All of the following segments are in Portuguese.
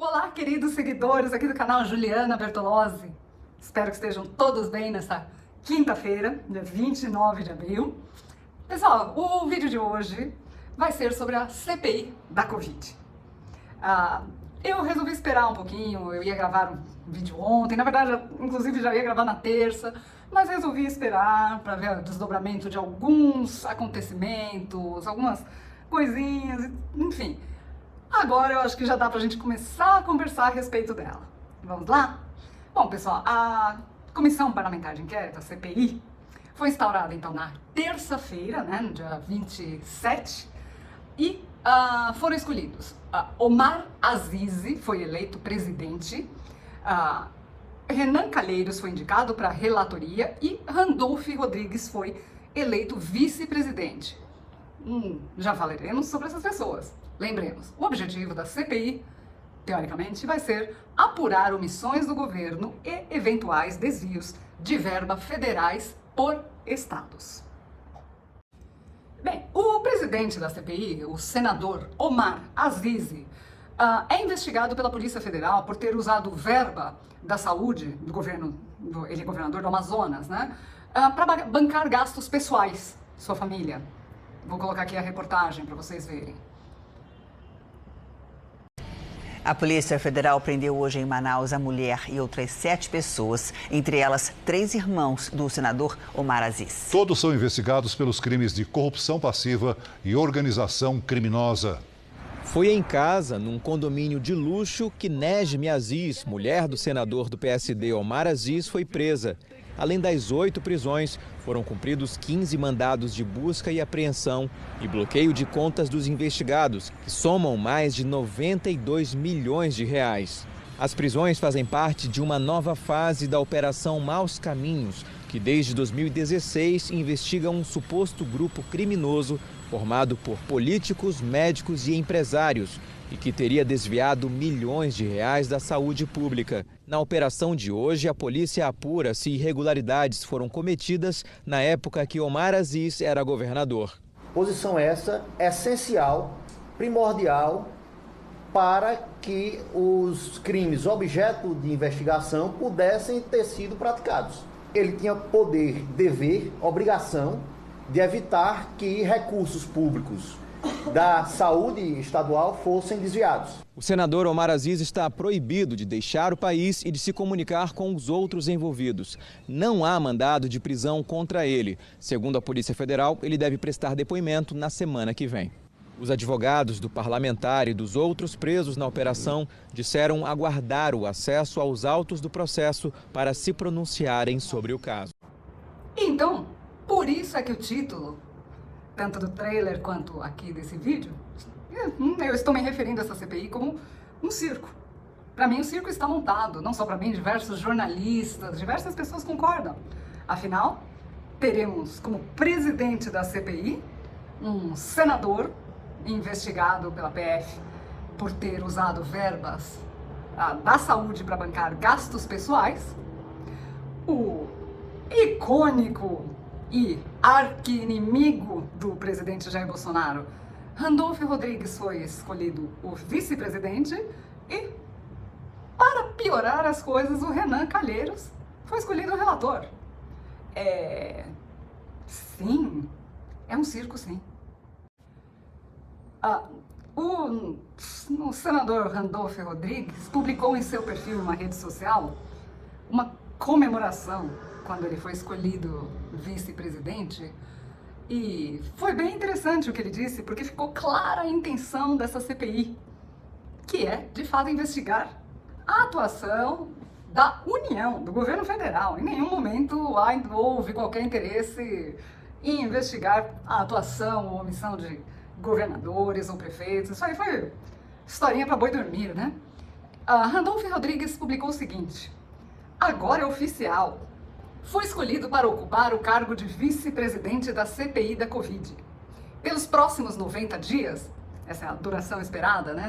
Olá, queridos seguidores aqui do canal Juliana Bertolozzi. Espero que estejam todos bem nessa quinta-feira, dia 29 de abril. Pessoal, o vídeo de hoje vai ser sobre a CPI da Covid. Eu resolvi esperar um pouquinho, eu ia gravar um vídeo ontem, na verdade, inclusive já ia gravar na terça, mas resolvi esperar para ver o desdobramento de alguns acontecimentos, algumas coisinhas, enfim. Agora eu acho que já dá pra gente começar a conversar a respeito dela. Vamos lá? Bom, pessoal, a Comissão Parlamentar de Inquérito, a CPI, foi instaurada então na terça-feira, né, no dia 27, e foram escolhidos Omar Aziz foi eleito presidente, Renan Calheiros foi indicado para a relatoria e Randolph Rodrigues foi eleito vice-presidente. Já falaremos sobre essas pessoas. Lembremos, o objetivo da CPI, teoricamente, vai ser apurar omissões do governo e eventuais desvios de verba federais por estados. Bem, o presidente da CPI, o senador Omar Aziz, é investigado pela Polícia Federal por ter usado verba da saúde do governo, ele é governador do Amazonas, né, para bancar gastos pessoais, sua família. Vou colocar aqui a reportagem para vocês verem. A Polícia Federal prendeu hoje em Manaus a mulher e outras 7 pessoas, entre elas 3 irmãos do senador Omar Aziz. Todos são investigados pelos crimes de corrupção passiva e organização criminosa. Foi em casa, num condomínio de luxo, que Nejme Aziz, mulher do senador do PSD Omar Aziz, foi presa. Além das 8 prisões, foram cumpridos 15 mandados de busca e apreensão e bloqueio de contas dos investigados, que somam mais de 92 milhões de reais. As prisões fazem parte de uma nova fase da Operação Maus Caminhos, que desde 2016 investiga um suposto grupo criminoso formado por políticos, médicos e empresários, e que teria desviado milhões de reais da saúde pública. Na operação de hoje, a polícia apura se irregularidades foram cometidas na época que Omar Aziz era governador. Posição essa essencial, primordial, para que os crimes objeto de investigação pudessem ter sido praticados. Ele tinha poder, dever, obrigação de evitar que recursos públicos da saúde estadual fossem desviados. O senador Omar Aziz está proibido de deixar o país e de se comunicar com os outros envolvidos. Não há mandado de prisão contra ele. Segundo a Polícia Federal, ele deve prestar depoimento na semana que vem. Os advogados do parlamentar e dos outros presos na operação disseram aguardar o acesso aos autos do processo para se pronunciarem sobre o caso. Então, por isso é que o título, tanto do trailer quanto aqui desse vídeo, eu estou me referindo a essa CPI como um circo. Para mim, o circo está montado, não só para mim, diversos jornalistas, diversas pessoas concordam. Afinal, teremos como presidente da CPI um senador investigado pela PF por ter usado verbas da saúde para bancar gastos pessoais, o icônico e arqui-inimigo do presidente Jair Bolsonaro, Randolph Rodrigues, foi escolhido o vice-presidente e, para piorar as coisas, o Renan Calheiros foi escolhido o relator. Sim, é um circo, sim. O senador Randolph Rodrigues publicou em seu perfil, uma rede social, uma comemoração quando ele foi escolhido vice-presidente, e foi bem interessante o que ele disse, porque ficou clara a intenção dessa CPI, que é, de fato, investigar a atuação da União, do governo federal. Em nenhum momento houve qualquer interesse em investigar a atuação ou omissão de governadores ou prefeitos. Isso aí foi historinha para boi dormir, né? Randolph Rodrigues publicou o seguinte: agora é oficial. Foi escolhido para ocupar o cargo de vice-presidente da CPI da Covid. Pelos próximos 90 dias, essa é a duração esperada, né,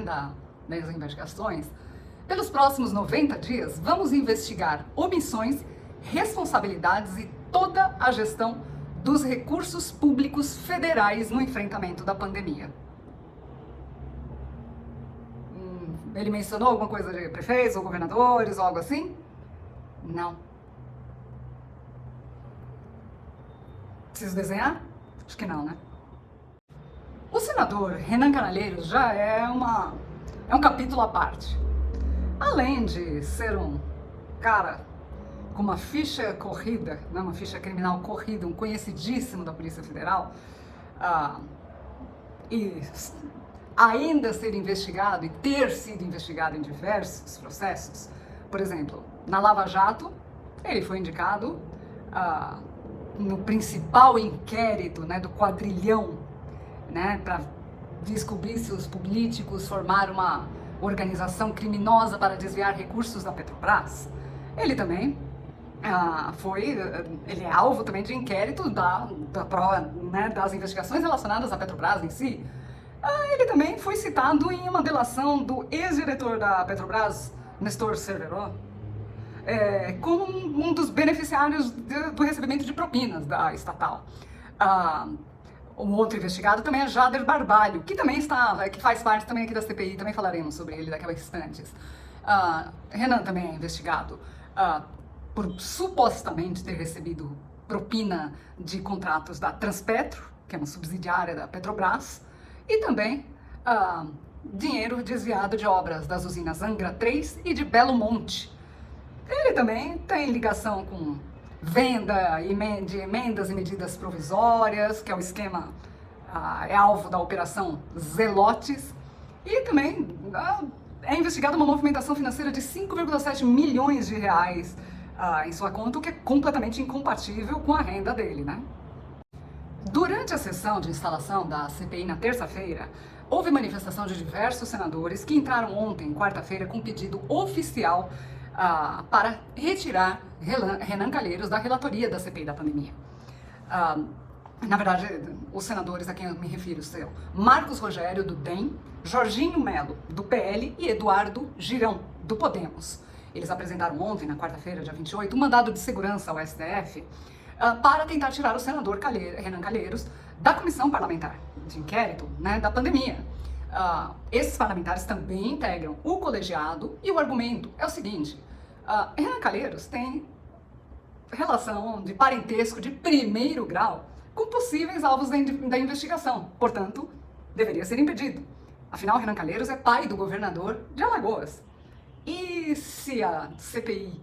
das investigações, pelos próximos 90 dias vamos investigar omissões, responsabilidades e toda a gestão dos recursos públicos federais no enfrentamento da pandemia. Ele mencionou alguma coisa de prefeitos ou governadores ou algo assim? Não. Preciso desenhar? Acho que não, né? O senador Renan Calheiros já é um capítulo à parte. Além de ser um cara com uma ficha corrida, né, uma ficha criminal corrida, um conhecidíssimo da Polícia Federal, e ainda ser investigado e ter sido investigado em diversos processos, por exemplo, na Lava Jato, ele foi indicado no principal inquérito, né, do quadrilhão, né, para descobrir se os políticos formaram uma organização criminosa para desviar recursos da Petrobras. Ele também ele é alvo também de inquérito das investigações relacionadas à Petrobras em si. Ele também foi citado em uma delação do ex-diretor da Petrobras, Nestor Cerveró, como um dos beneficiários do recebimento de propinas da estatal. Um outro investigado também é Jader Barbalho, que também que faz parte também aqui da CPI, também falaremos sobre ele daqui a instantes. Renan também é investigado por supostamente ter recebido propina de contratos da Transpetro, que é uma subsidiária da Petrobras, e também dinheiro desviado de obras das usinas Angra 3 e de Belo Monte. Ele também tem ligação com venda de emendas e medidas provisórias, que é o esquema, é alvo da Operação Zelotes, e também é investigada uma movimentação financeira de 5,7 milhões de reais em sua conta, o que é completamente incompatível com a renda dele, né? Durante a sessão de instalação da CPI na terça-feira, houve manifestação de diversos senadores que entraram ontem, quarta-feira, com pedido oficial para retirar Renan Calheiros da relatoria da CPI da pandemia. Na verdade, os senadores a quem eu me refiro são Marcos Rogério, do DEM, Jorginho Melo, do PL e Eduardo Girão, do Podemos. Eles apresentaram ontem, na quarta-feira, dia 28, um mandado de segurança ao STF para tentar tirar o senador Renan Calheiros da comissão parlamentar de inquérito, né, da pandemia. Esses parlamentares também integram o colegiado e o argumento é o seguinte: Renan Calheiros tem relação de parentesco de primeiro grau com possíveis alvos da investigação, portanto, deveria ser impedido. Afinal, Renan Calheiros é pai do governador de Alagoas. E se a CPI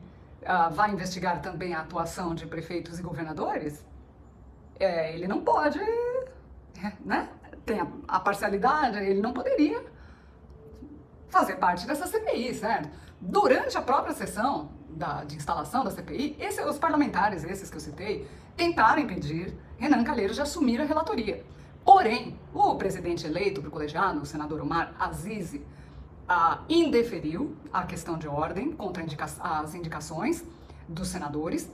vai investigar também a atuação de prefeitos e governadores, ele não pode, né? Tem a parcialidade, ele não poderia fazer parte dessa CPI, certo? Durante a própria sessão de instalação da CPI, os parlamentares, esses que eu citei, tentaram impedir Renan Calheiros de assumir a relatoria. Porém, o presidente eleito do colegiado, o senador Omar Aziz, indeferiu a questão de ordem contra as indicações dos senadores.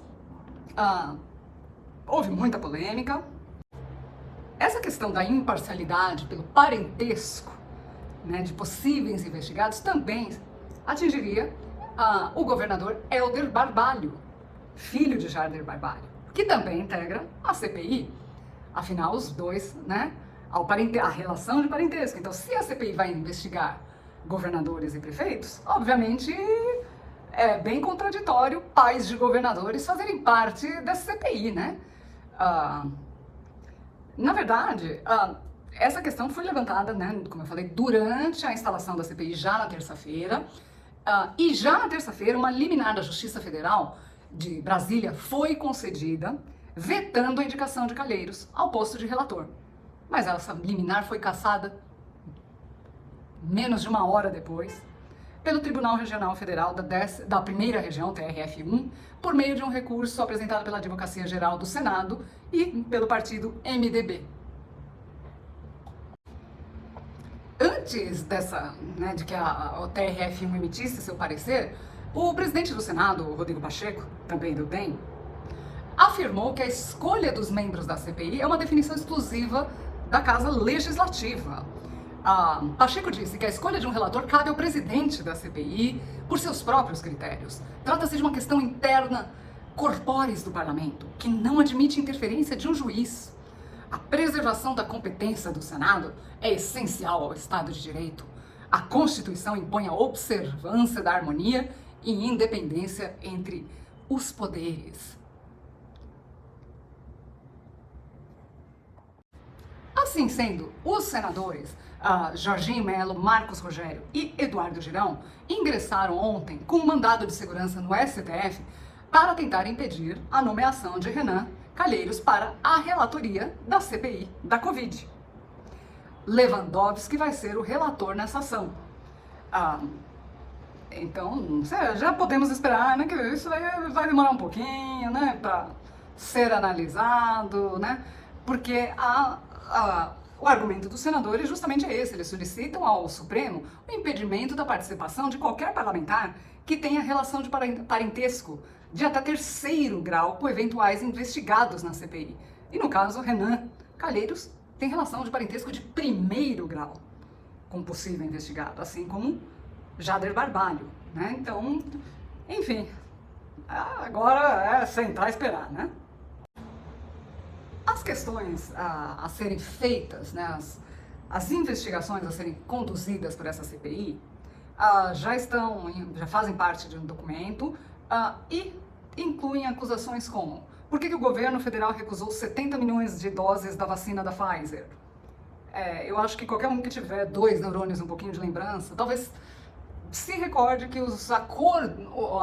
Houve muita polêmica. Essa questão da imparcialidade pelo parentesco, né, de possíveis investigados também atingiria o governador Helder Barbalho, filho de Jader Barbalho, que também integra a CPI. Afinal, os dois, né, a relação de parentesco. Então, se a CPI vai investigar governadores e prefeitos, obviamente é bem contraditório pais de governadores fazerem parte dessa CPI, né? Na verdade, essa questão foi levantada, né, como eu falei, durante a instalação da CPI já na terça-feira, e já na terça-feira uma liminar da Justiça Federal de Brasília foi concedida, vetando a indicação de Calheiros ao posto de relator. Mas essa liminar foi cassada menos de uma hora depois pelo Tribunal Regional Federal da Primeira Região, TRF1, por meio de um recurso apresentado pela Advocacia Geral do Senado e pelo partido MDB. Antes de que o TRF1 emitisse seu parecer, o presidente do Senado, Rodrigo Pacheco, também do DEM, afirmou que a escolha dos membros da CPI é uma definição exclusiva da Casa Legislativa. Pacheco disse que a escolha de um relator cabe ao presidente da CPI por seus próprios critérios. Trata-se de uma questão interna corpóreis do parlamento, que não admite interferência de um juiz. A preservação da competência do Senado é essencial ao Estado de Direito. A Constituição impõe a observância da harmonia e independência entre os poderes. Assim sendo, os senadores Jorginho Melo, Marcos Rogério e Eduardo Girão ingressaram ontem com um mandado de segurança no STF para tentar impedir a nomeação de Renan Calheiros para a relatoria da CPI da Covid. Lewandowski vai ser o relator nessa ação. Então, já podemos esperar, né, que isso vai demorar um pouquinho, né, para ser analisado, né, porque o argumento dos senadores justamente é esse: eles solicitam ao Supremo o impedimento da participação de qualquer parlamentar que tenha relação de parentesco de até 3º grau com eventuais investigados na CPI. E no caso, Renan Calheiros tem relação de parentesco de 1º grau com possível investigado, assim como Jader Barbalho, né? Então, enfim, agora é sentar e esperar, né? As questões a serem feitas, né, as investigações a serem conduzidas por essa CPI já fazem parte de um documento e incluem acusações como: por que o governo federal recusou 70 milhões de doses da vacina da Pfizer? Eu acho que qualquer um que tiver 2 neurônios, um pouquinho de lembrança, talvez se recorde que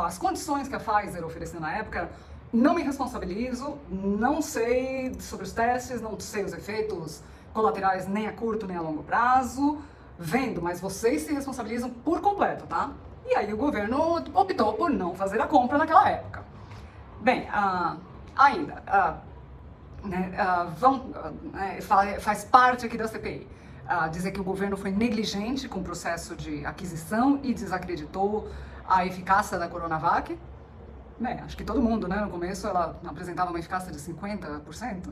as condições que a Pfizer ofereceu na época, não me responsabilizo, não sei sobre os testes, não sei os efeitos colaterais nem a curto nem a longo prazo, mas vocês se responsabilizam por completo, tá? E aí o governo optou por não fazer a compra naquela época. Bem, faz parte aqui da CPI dizer que o governo foi negligente com o processo de aquisição e desacreditou a eficácia da Coronavac. Bem, acho que todo mundo, né, no começo ela apresentava uma eficácia de 50%.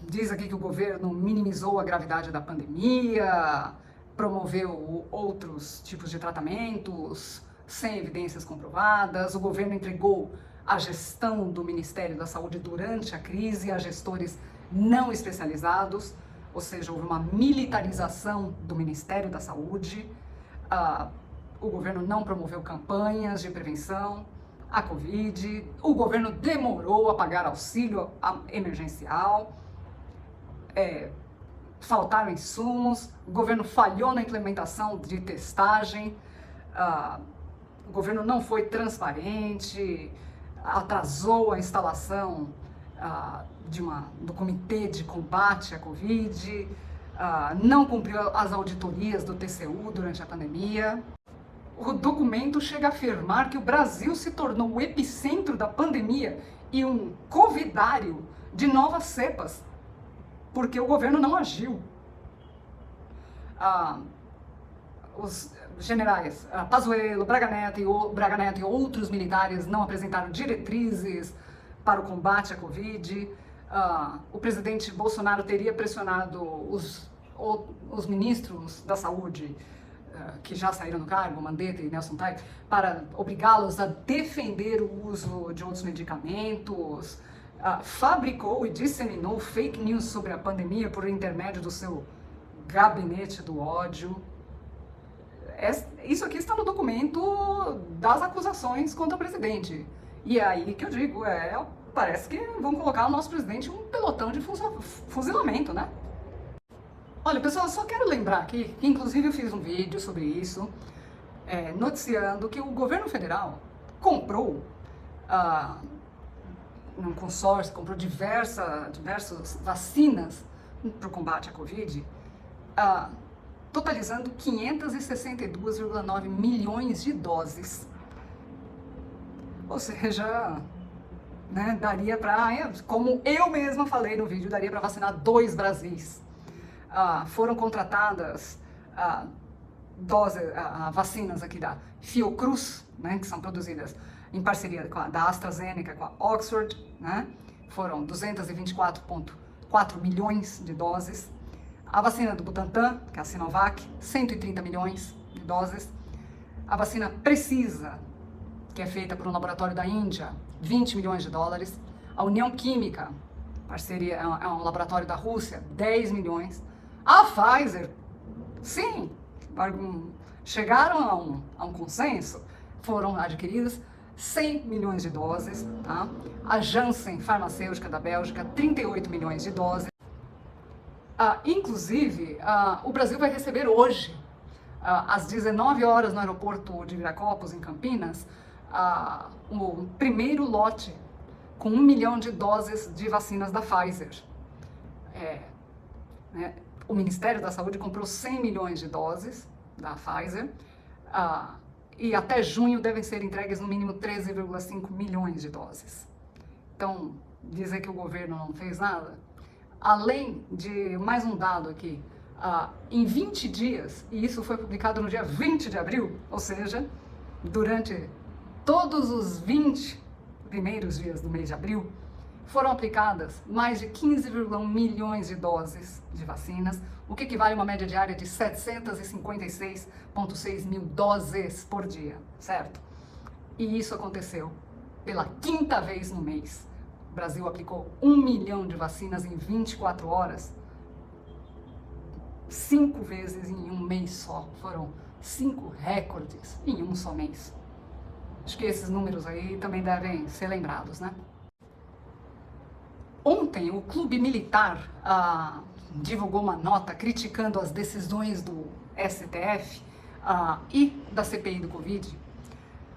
Diz aqui que o governo minimizou a gravidade da pandemia, promoveu outros tipos de tratamentos sem evidências comprovadas. O governo entregou a gestão do Ministério da Saúde durante a crise a gestores não especializados, ou seja, houve uma militarização do Ministério da Saúde. O governo não promoveu campanhas de prevenção à Covid, o governo demorou a pagar auxílio emergencial, faltaram insumos, o governo falhou na implementação de testagem, o governo não foi transparente, atrasou a instalação do Comitê de Combate à Covid, não cumpriu as auditorias do TCU durante a pandemia. O documento chega a afirmar que o Brasil se tornou o epicentro da pandemia e um covidário de novas cepas, porque o governo não agiu. Os generais Pazuello, Braga Neto e outros militares não apresentaram diretrizes para o combate à Covid. O presidente Bolsonaro teria pressionado os ministros da saúde que já saíram do cargo, Mandetta e Nelson Taix, para obrigá-los a defender o uso de outros medicamentos, fabricou e disseminou fake news sobre a pandemia por intermédio do seu gabinete do ódio. Isso aqui está no documento das acusações contra o presidente. E é aí que eu digo, parece que vão colocar o nosso presidente em um pelotão de fuzilamento, né? Olha, pessoal, eu só quero lembrar aqui que, inclusive, eu fiz um vídeo sobre isso, noticiando que o governo federal comprou, num consórcio, comprou diversas vacinas para o combate à Covid, totalizando 562,9 milhões de doses. Ou seja, né, daria para, como eu mesma falei no vídeo, daria para vacinar 2 Brasis. Foram contratadas vacinas aqui da Fiocruz, né, que são produzidas em parceria da AstraZeneca com a Oxford, né, foram 224,4 milhões de doses. A vacina do Butantan, que é a Sinovac, 130 milhões de doses. A vacina Precisa, que é feita por um laboratório da Índia, 20 milhões de dólares. A União Química, parceria, é um laboratório da Rússia, 10 milhões. A Pfizer, sim, chegaram a um consenso, foram adquiridas 100 milhões de doses, tá? A Janssen Farmacêutica da Bélgica, 38 milhões de doses. Inclusive, o Brasil vai receber hoje, às 19 horas no aeroporto de Viracopos, em Campinas, o primeiro lote com 1 milhão de doses de vacinas da Pfizer. O Ministério da Saúde comprou 100 milhões de doses da Pfizer e até junho devem ser entregues no mínimo 13,5 milhões de doses. Então, dizer que o governo não fez nada, além de mais um dado aqui, em 20 dias, e isso foi publicado no dia 20 de abril, ou seja, durante todos os 20 primeiros dias do mês de abril, foram aplicadas mais de 15,1 milhões de doses de vacinas, o que equivale a uma média diária de 756,6 mil doses por dia, certo? E isso aconteceu pela 5ª vez no mês. O Brasil aplicou 1 milhão de vacinas em 24 horas, 5 vezes em um mês só. Foram 5 recordes em um só mês. Acho que esses números aí também devem ser lembrados, né? Ontem, o Clube Militar divulgou uma nota criticando as decisões do STF e da CPI do Covid.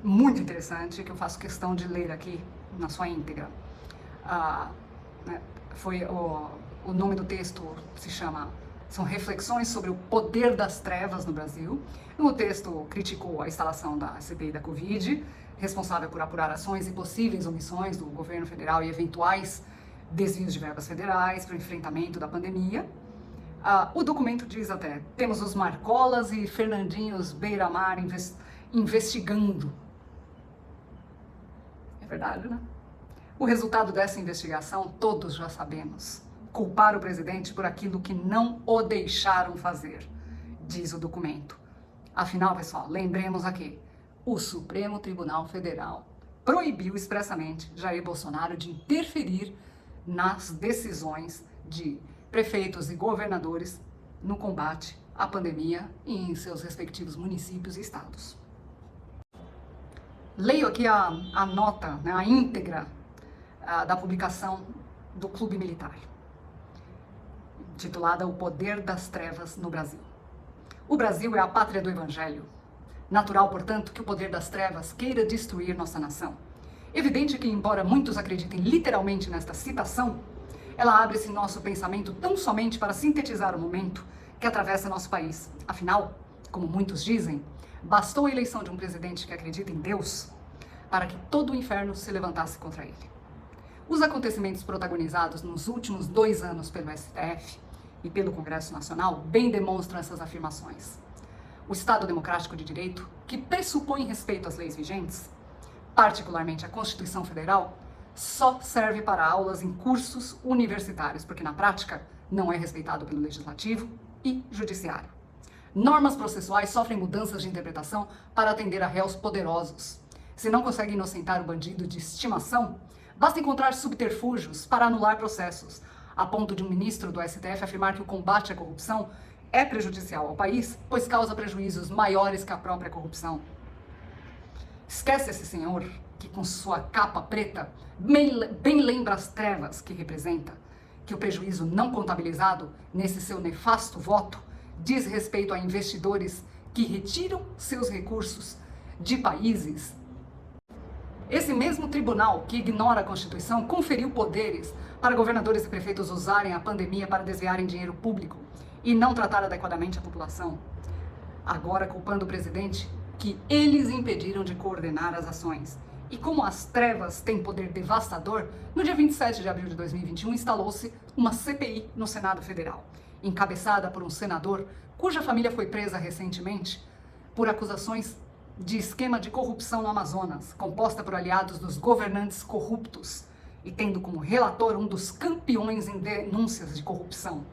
Muito interessante, que eu faço questão de ler aqui na sua íntegra. O nome do texto são reflexões sobre o poder das trevas no Brasil. O texto criticou a instalação da CPI da Covid, responsável por apurar ações e possíveis omissões do governo federal e eventuais desvios de verbas federais para o enfrentamento da pandemia. O documento diz até, temos os Marcolas e Fernandinhos Beiramar investigando. É verdade, né? O resultado dessa investigação, todos já sabemos. Culpar o presidente por aquilo que não o deixaram fazer, diz o documento. Afinal, pessoal, lembremos aqui, o Supremo Tribunal Federal proibiu expressamente Jair Bolsonaro de interferir nas decisões de prefeitos e governadores no combate à pandemia e em seus respectivos municípios e estados. Leio aqui a nota, né, a íntegra da publicação do Clube Militar, titulada O Poder das Trevas no Brasil. O Brasil é a pátria do Evangelho. Natural, portanto, que o poder das trevas queira destruir nossa nação. Evidente que, embora muitos acreditem literalmente nesta citação, ela abre-se em nosso pensamento tão somente para sintetizar o momento que atravessa nosso país. Afinal, como muitos dizem, bastou a eleição de um presidente que acredita em Deus para que todo o inferno se levantasse contra ele. Os acontecimentos protagonizados nos últimos 2 anos pelo STF e pelo Congresso Nacional bem demonstram essas afirmações. O Estado Democrático de Direito, que pressupõe respeito às leis vigentes, particularmente a Constituição Federal, só serve para aulas em cursos universitários, porque na prática não é respeitado pelo Legislativo e Judiciário. Normas processuais sofrem mudanças de interpretação para atender a réus poderosos. Se não consegue inocentar o bandido de estimação, basta encontrar subterfúgios para anular processos, a ponto de um ministro do STF afirmar que o combate à corrupção é prejudicial ao país, pois causa prejuízos maiores que a própria corrupção. Esquece esse senhor que, com sua capa preta, bem lembra as trevas que representa, que o prejuízo não contabilizado nesse seu nefasto voto diz respeito a investidores que retiram seus recursos de países. Esse mesmo tribunal que ignora a Constituição conferiu poderes para governadores e prefeitos usarem a pandemia para desviarem dinheiro público e não tratar adequadamente a população. Agora culpando o presidente que eles impediram de coordenar as ações. E como as trevas têm poder devastador, no dia 27 de abril de 2021 instalou-se uma CPI no Senado Federal, encabeçada por um senador cuja família foi presa recentemente por acusações de esquema de corrupção no Amazonas, composta por aliados dos governantes corruptos e tendo como relator um dos campeões em denúncias de corrupção,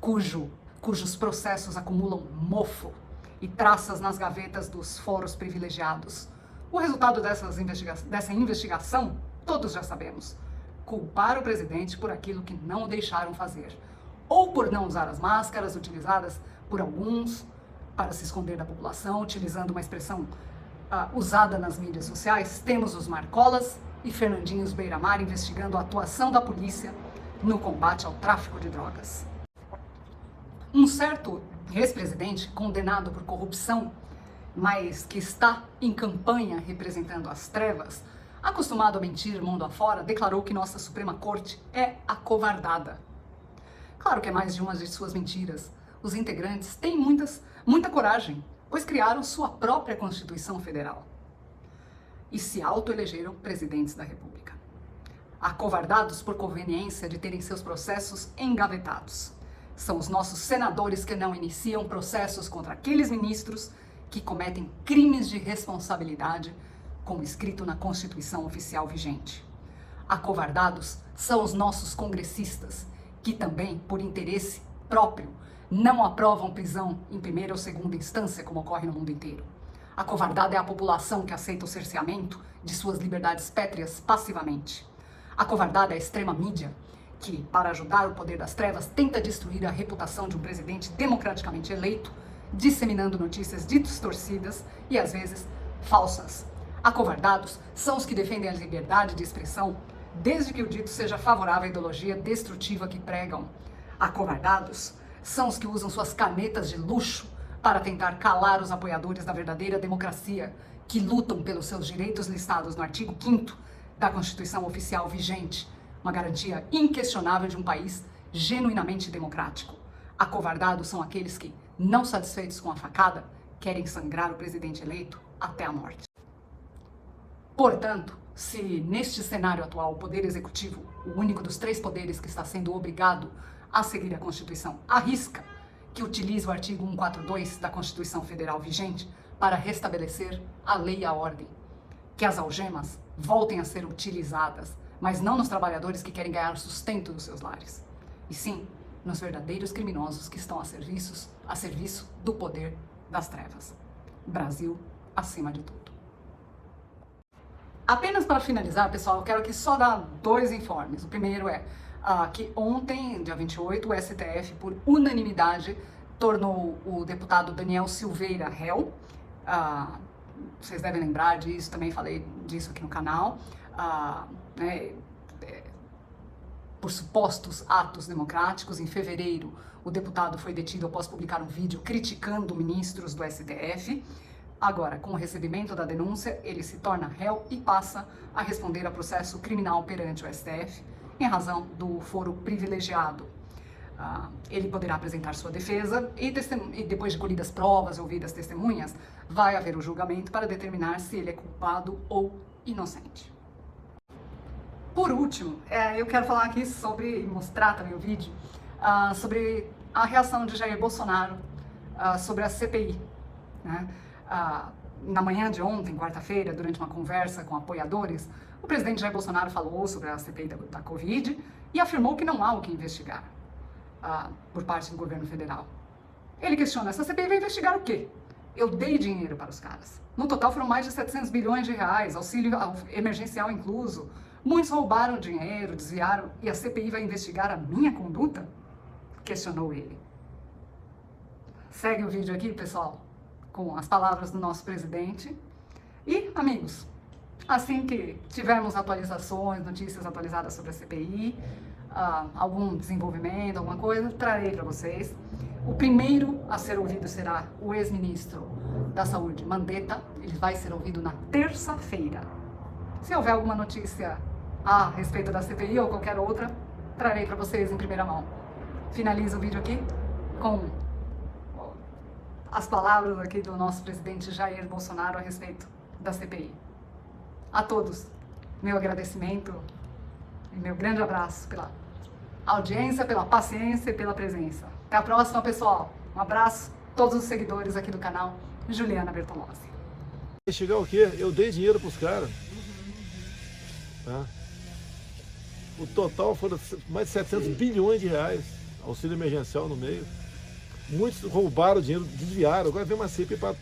cujos processos acumulam mofo e traças nas gavetas dos fóruns privilegiados. O resultado dessa investigação, todos já sabemos: culpar o presidente por aquilo que não o deixaram fazer. ou por não usar as máscaras utilizadas por alguns para se esconder da população, utilizando uma expressão usada nas mídias sociais. Temos os Marcolas e Fernandinhos Beiramar investigando a atuação da polícia no combate ao tráfico de drogas. Um certo ex-presidente condenado por corrupção, mas que está em campanha representando as trevas, acostumado a mentir mundo afora, declarou que nossa Suprema Corte é acovardada. Claro que é mais de uma de suas mentiras. Os integrantes têm muita coragem, pois criaram sua própria Constituição Federal e se autoelegeram presidentes da República. Acovardados por conveniência de terem seus processos engavetados. São os nossos senadores que não iniciam processos contra aqueles ministros que cometem crimes de responsabilidade, como escrito na Constituição Oficial vigente. Acovardados são os nossos congressistas, que também, por interesse próprio, não aprovam prisão em primeira ou segunda instância, como ocorre no mundo inteiro. Acovardada é a população que aceita o cerceamento de suas liberdades pétreas passivamente. Acovardada é a extrema mídia, que, para ajudar o poder das trevas, tenta destruir a reputação de um presidente democraticamente eleito, disseminando notícias distorcidas e, às vezes, falsas. Acovardados são os que defendem a liberdade de expressão, desde que o dito seja favorável à ideologia destrutiva que pregam. Acovardados são os que usam suas canetas de luxo para tentar calar os apoiadores da verdadeira democracia, que lutam pelos seus direitos listados no artigo 5º da Constituição Oficial vigente, uma garantia inquestionável de um país genuinamente democrático. Acovardados são aqueles que, não satisfeitos com a facada, querem sangrar o presidente eleito até a morte. Portanto, se neste cenário atual o Poder Executivo, o único dos 3 poderes que está sendo obrigado a seguir a Constituição, arrisca que utilize o artigo 142 da Constituição Federal vigente para restabelecer a lei e a ordem, que as algemas voltem a ser utilizadas, mas não nos trabalhadores que querem ganhar sustento dos seus lares, e sim nos verdadeiros criminosos que estão a serviço do poder das trevas. Brasil acima de tudo. Apenas para finalizar, pessoal, eu quero aqui só dar 2 informes. O primeiro é que ontem, dia 28, o STF, por unanimidade, tornou o deputado Daniel Silveira réu. Vocês devem lembrar disso, também falei disso aqui no canal. Por supostos atos democráticos. Em fevereiro, o deputado foi detido após publicar um vídeo criticando ministros do STF. Agora, com o recebimento da denúncia, ele se torna réu e passa a responder a processo criminal perante o STF, em razão do foro privilegiado. Ele poderá apresentar sua defesa e depois de colhidas provas e ouvidas testemunhas, vai haver o julgamento para determinar se ele é culpado ou inocente. Por último, eu quero falar aqui mostrar também o vídeo, sobre a reação de Jair Bolsonaro sobre a CPI, né? Na manhã de ontem, quarta-feira, durante uma conversa com apoiadores, o presidente Jair Bolsonaro falou sobre a CPI da Covid e afirmou que não há o que investigar por parte do governo federal. Ele questiona, essa CPI vai investigar o quê? Eu dei dinheiro para os caras. No total foram mais de 700 bilhões de reais, auxílio emergencial incluso. Muitos roubaram dinheiro, desviaram, e a CPI vai investigar a minha conduta? Questionou ele. Segue o vídeo aqui, pessoal, com as palavras do nosso presidente. E, amigos, assim que tivermos atualizações, notícias atualizadas sobre a CPI, algum desenvolvimento, alguma coisa, trarei para vocês. O primeiro a ser ouvido será o ex-ministro da Saúde, Mandetta. Ele vai ser ouvido na terça-feira. Se houver alguma notícia a respeito da CPI ou qualquer outra, trarei para vocês em primeira mão. Finalizo o vídeo aqui com as palavras aqui do nosso presidente Jair Bolsonaro a respeito da CPI. A todos, meu agradecimento e meu grande abraço pela audiência, pela paciência e pela presença. Até a próxima, pessoal. Um abraço a todos os seguidores aqui do canal Juliana Bertolozzi. Chegar o quê? Eu dei dinheiro para os caras. Tá? O total foram mais de 700 bilhões de reais, auxílio emergencial no meio. Muitos roubaram dinheiro, desviaram. Agora vem uma CPI para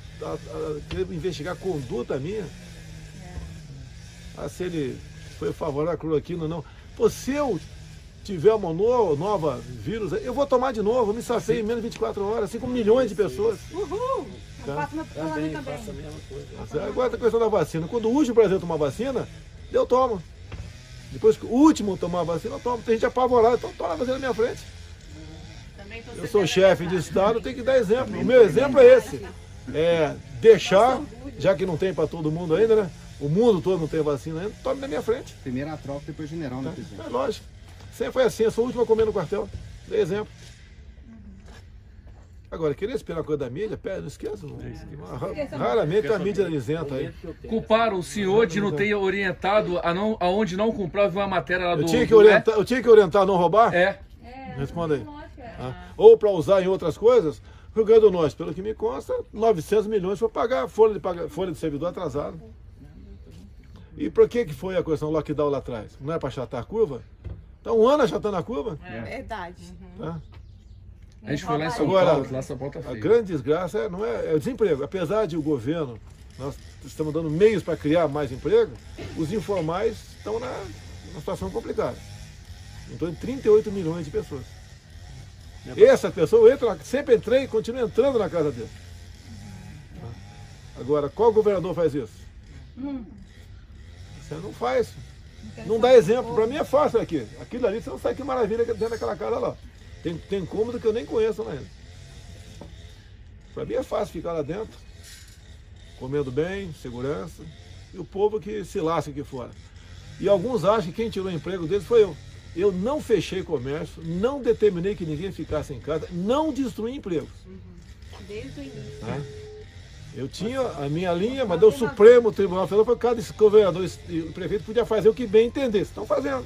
querer investigar a conduta minha. Se ele foi favorável à cloroquina ou não. Pô, se eu tiver uma nova vírus, eu vou tomar de novo, eu me safei em menos de 24 horas, assim como milhões de pessoas. Uhul! Eu Tá. faço meu plano também. Faço a mesma coisa. Agora a questão da vacina. Quando urge o Brasil tomar vacina, eu tomo. Depois que o último tomar a vacina, eu tomo. Tem gente apavorada, então toma a vacina na minha frente. Eu sou chefe de Estado, tenho que dar exemplo. O meu exemplo é esse. É deixar, já que não tem para todo mundo ainda, né? O mundo todo não tem vacina ainda, tome na minha frente. Primeiro a tropa, depois general, né, presidente? É lógico. Sempre foi assim, eu sou o último a comer no quartel. Dei exemplo. Agora, querer esperar a coisa da mídia, pera, não esqueça. Raramente a mídia isenta aí. Culparam o senhor de não ter orientado aonde não comprar, uma matéria lá do... Eu tinha que orientar a não roubar? É. Responda aí. Ou para usar em outras coisas, Rio Grande do Norte, pelo que me consta, 900 milhões para pagar folha de servidor atrasado. E por que foi a questão do lockdown lá atrás? Não é para achatar a curva? Está um ano achatando a curva? É verdade. Tá? A gente foi lá em São Paulo, lá em São Paulo tá feio. A grande desgraça é o desemprego. Apesar de o governo, nós estamos dando meios para criar mais emprego, os informais estão numa situação complicada. Em torno de 38 milhões de pessoas. Essa pessoa sempre entrei e continuo entrando na casa dele. Agora, qual governador faz isso? Você não faz. Não dá exemplo. Para mim é fácil aqui. Aquilo ali, você não sabe que maravilha dentro daquela casa lá. Tem cômodo que eu nem conheço lá ainda. Para mim é fácil ficar lá dentro, comendo bem, segurança, e o povo que se lasca aqui fora. E alguns acham que quem tirou o emprego deles foi eu. Eu não fechei comércio, não determinei que ninguém ficasse em casa, não destruí empregos. Desde o início. Tá? Eu tinha a minha linha, mas o Supremo Tribunal Federal foi que cada governador e prefeito podia fazer o que bem entendesse. Estão fazendo.